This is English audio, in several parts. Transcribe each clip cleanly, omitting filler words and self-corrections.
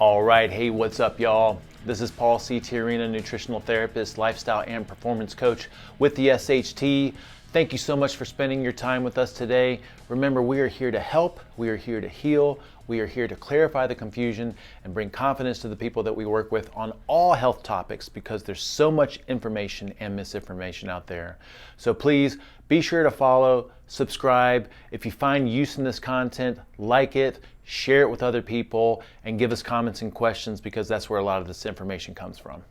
All right, hey, what's up, y'all? This is Paul C. Tiarina, nutritional therapist, lifestyle and performance coach with the SHT. Thank you so much for spending your time with us today. Remember, we are here to help, we are here to heal, we are here to clarify the confusion and bring confidence to the people that we work with on all health topics because there's so much information and misinformation out there. So please be sure to follow, subscribe. If you find use in this content, like it, share it with other people, and give us comments and questions because that's where a lot of this information comes from.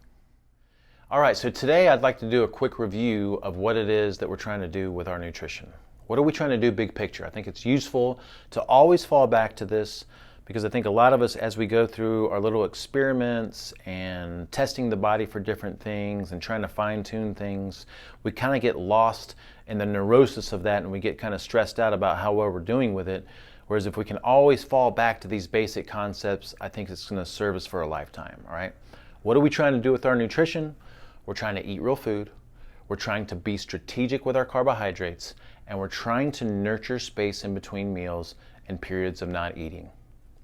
All right, so today I'd like to do a quick review of what it is that we're trying to do with our nutrition. What are we trying to do big picture? I think it's useful to always fall back to this because I think a lot of us, as we go through our little experiments and testing the body for different things and trying to fine tune things, we kind of get lost in the neurosis of that and we get kind of stressed out about how well we're doing with it. Whereas if we can always fall back to these basic concepts, I think it's going to serve us for a lifetime, all right? What are we trying to do with our nutrition? We're trying to eat real food. We're trying to be strategic with our carbohydrates, and we're trying to nurture space in between meals and periods of not eating.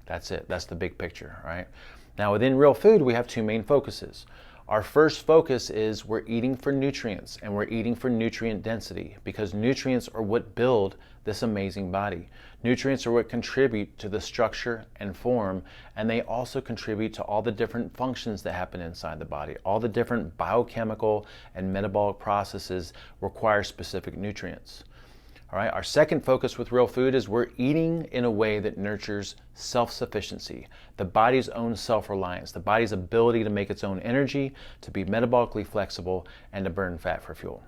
That's it. That's the big picture, right? Now, within real food, we have two main focuses. Our first focus is we're eating for nutrients, and we're eating for nutrient density because nutrients are what build this amazing body. Nutrients are what contribute to the structure and form, and they also contribute to all the different functions that happen inside the body. All the different biochemical and metabolic processes require specific nutrients. All right, our second focus with real food is we're eating in a way that nurtures self-sufficiency, the body's own self-reliance, the body's ability to make its own energy, to be metabolically flexible, and to burn fat for fuel.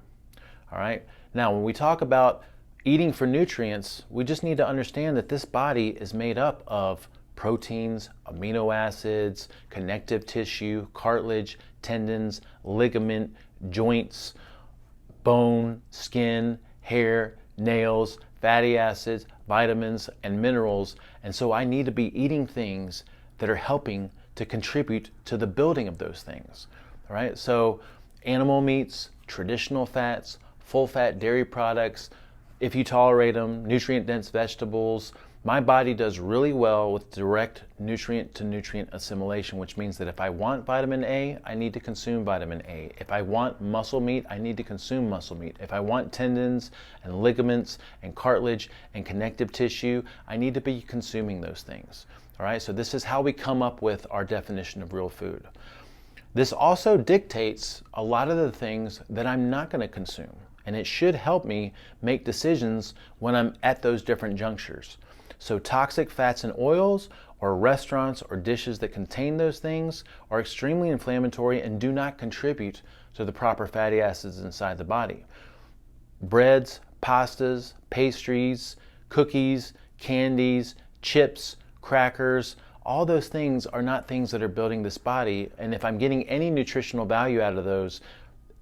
All right, now when we talk about eating for nutrients, we just need to understand that this body is made up of proteins, amino acids, connective tissue, cartilage, tendons, ligament, joints, bone, skin, hair, nails, fatty acids, vitamins, and minerals. And so I need to be eating things that are helping to contribute to the building of those things. All right, so animal meats, traditional fats, full fat dairy products, if you tolerate them, nutrient-dense vegetables. My body does really well with direct nutrient-to-nutrient assimilation, which means that if I want vitamin A, I need to consume vitamin A. If I want muscle meat, I need to consume muscle meat. If I want tendons and ligaments and cartilage and connective tissue, I need to be consuming those things. All right, so this is how we come up with our definition of real food. This also dictates a lot of the things that I'm not going to consume. And it should help me make decisions when I'm at those different junctures. So toxic fats and oils or restaurants or dishes that contain those things are extremely inflammatory and do not contribute to the proper fatty acids inside the body. Breads, pastas, pastries, cookies, candies, chips, crackers, all those things are not things that are building this body. And if I'm getting any nutritional value out of those,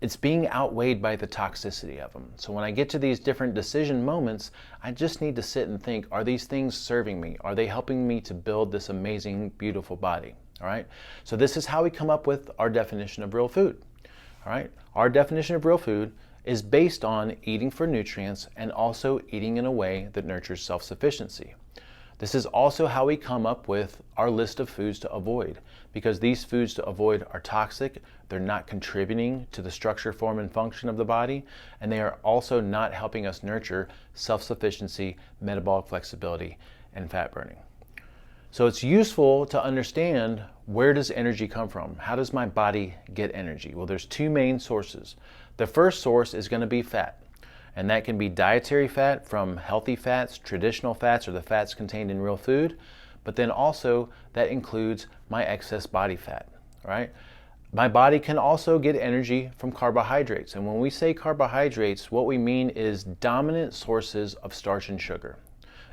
it's being outweighed by the toxicity of them. So when I get to these different decision moments, I just need to sit and think, are these things serving me? Are they helping me to build this amazing, beautiful body? All right. So this is how we come up with our definition of real food. All right. Our definition of real food is based on eating for nutrients and also eating in a way that nurtures self-sufficiency. This is also how we come up with our list of foods to avoid, because these foods to avoid are toxic, they're not contributing to the structure, form, and function of the body, and they are also not helping us nurture self-sufficiency, metabolic flexibility, and fat burning. So it's useful to understand, where does energy come from? How does my body get energy? Well, there's two main sources. The first source is going to be fat. And that can be dietary fat from healthy fats, traditional fats, or the fats contained in real food. But then also that includes my excess body fat, right? My body can also get energy from carbohydrates. And when we say carbohydrates, what we mean is dominant sources of starch and sugar.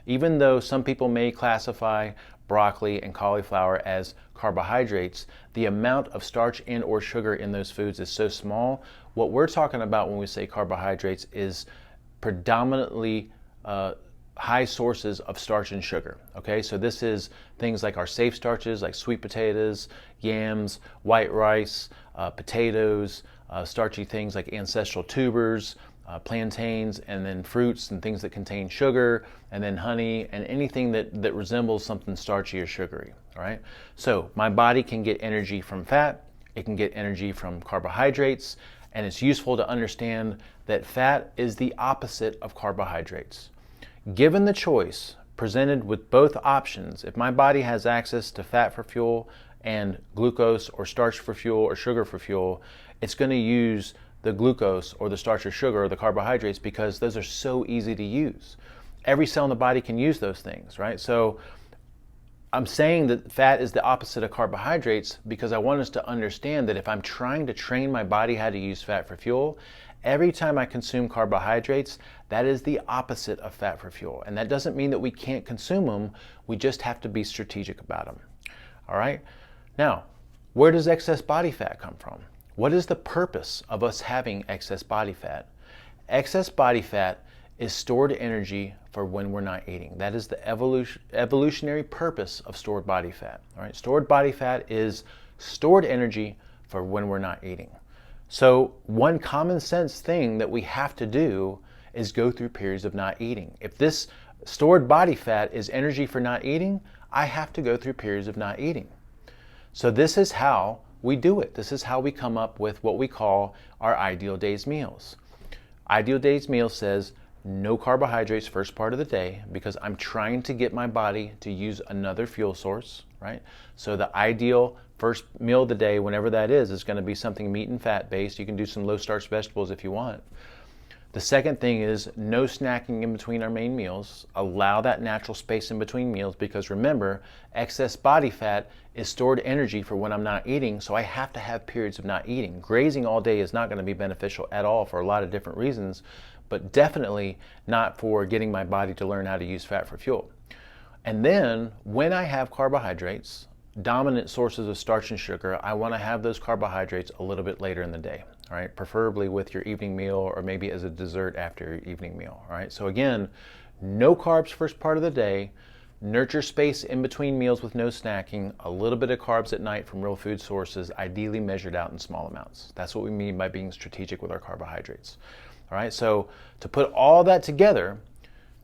Even though some people may classify broccoli and cauliflower as carbohydrates, the amount of starch and or sugar in those foods is so small. What we're talking about when we say carbohydrates is predominantly high sources of starch and sugar. Okay, so this is things like our safe starches, like sweet potatoes, yams, white rice, potatoes, starchy things like ancestral tubers, plantains, and then fruits and things that contain sugar, and then honey, and anything that resembles something starchy or sugary. All right. So my body can get energy from fat. It can get energy from carbohydrates, and it's useful to understand that fat is the opposite of carbohydrates. Given the choice, presented with both options, if my body has access to fat for fuel and glucose or starch for fuel or sugar for fuel, it's going to use the glucose or the starch or sugar or the carbohydrates because those are so easy to use. Every cell in the body can use those things, right? So I'm saying that fat is the opposite of carbohydrates because I want us to understand that if I'm trying to train my body how to use fat for fuel, every time I consume carbohydrates, that is the opposite of fat for fuel. And that doesn't mean that we can't consume them, we just have to be strategic about them. All right? Now, where does excess body fat come from? What is the purpose of us having excess body fat? Excess body fat is stored energy for when we're not eating. That is the evolutionary purpose of stored body fat. All right? Stored body fat is stored energy for when we're not eating. So one common sense thing that we have to do is go through periods of not eating. If this stored body fat is energy for not eating, I have to go through periods of not eating. So this is how we do it. This is how we come up with what we call our ideal day's meals. Ideal day's meal says no carbohydrates first part of the day because I'm trying to get my body to use another fuel source, right? So the ideal first meal of the day, whenever that is going to be something meat and fat based. You can do some low starch vegetables if you want. The second thing is no snacking in between our main meals. Allow that natural space in between meals because remember, excess body fat is stored energy for when I'm not eating, so I have to have periods of not eating. Grazing all day is not going to be beneficial at all for a lot of different reasons, but definitely not for getting my body to learn how to use fat for fuel. And then when I have carbohydrates, dominant sources of starch and sugar, I want to have those carbohydrates a little bit later in the day. All right, preferably with your evening meal or maybe as a dessert after your evening meal. All right, so again, no carbs first part of the day, nurture space in between meals with no snacking, a little bit of carbs at night from real food sources, ideally measured out in small amounts. That's what we mean by being strategic with our carbohydrates. All right, so to put all that together,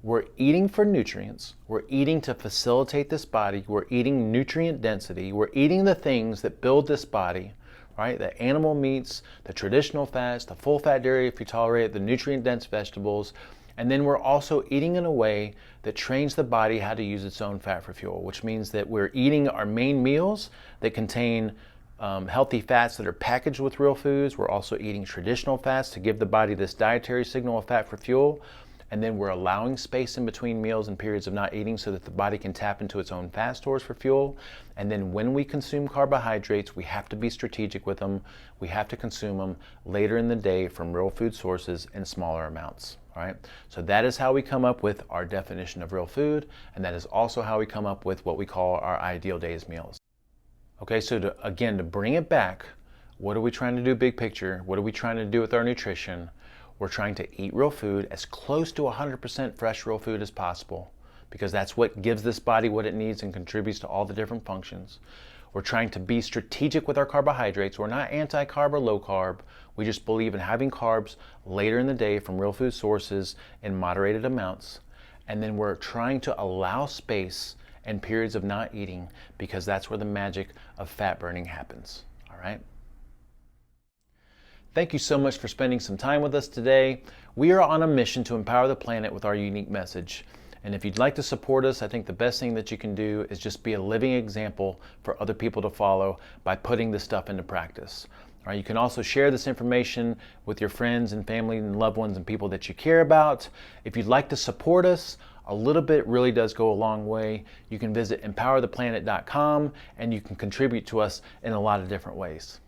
we're eating for nutrients, we're eating to facilitate this body, we're eating nutrient density, we're eating the things that build this body, right? The animal meats, the traditional fats, the full fat dairy if you tolerate it, the nutrient dense vegetables, and then we're also eating in a way that trains the body how to use its own fat for fuel, which means that we're eating our main meals that contain healthy fats that are packaged with real foods. We're also eating traditional fats to give the body this dietary signal of fat for fuel. And then we're allowing space in between meals and periods of not eating so that the body can tap into its own fat stores for fuel. And then when we consume carbohydrates, we have to be strategic with them. We have to consume them later in the day from real food sources in smaller amounts. All right? So that is how we come up with our definition of real food, and that is also how we come up with what we call our ideal day's meals. Okay, so to bring it back, what are we trying to do big picture? What are we trying to do with our nutrition? We're trying to eat real food, as close to 100% fresh real food as possible, because that's what gives this body what it needs and contributes to all the different functions. We're trying to be strategic with our carbohydrates. We're not anti-carb or low carb. We just believe in having carbs later in the day from real food sources in moderated amounts. And then we're trying to allow space and periods of not eating because that's where the magic of fat burning happens. All right? Thank you so much for spending some time with us today. We are on a mission to empower the planet with our unique message. And if you'd like to support us, I think the best thing that you can do is just be a living example for other people to follow by putting this stuff into practice. All right, you can also share this information with your friends and family and loved ones and people that you care about. If you'd like to support us, a little bit really does go a long way. You can visit empowertheplanet.com and you can contribute to us in a lot of different ways.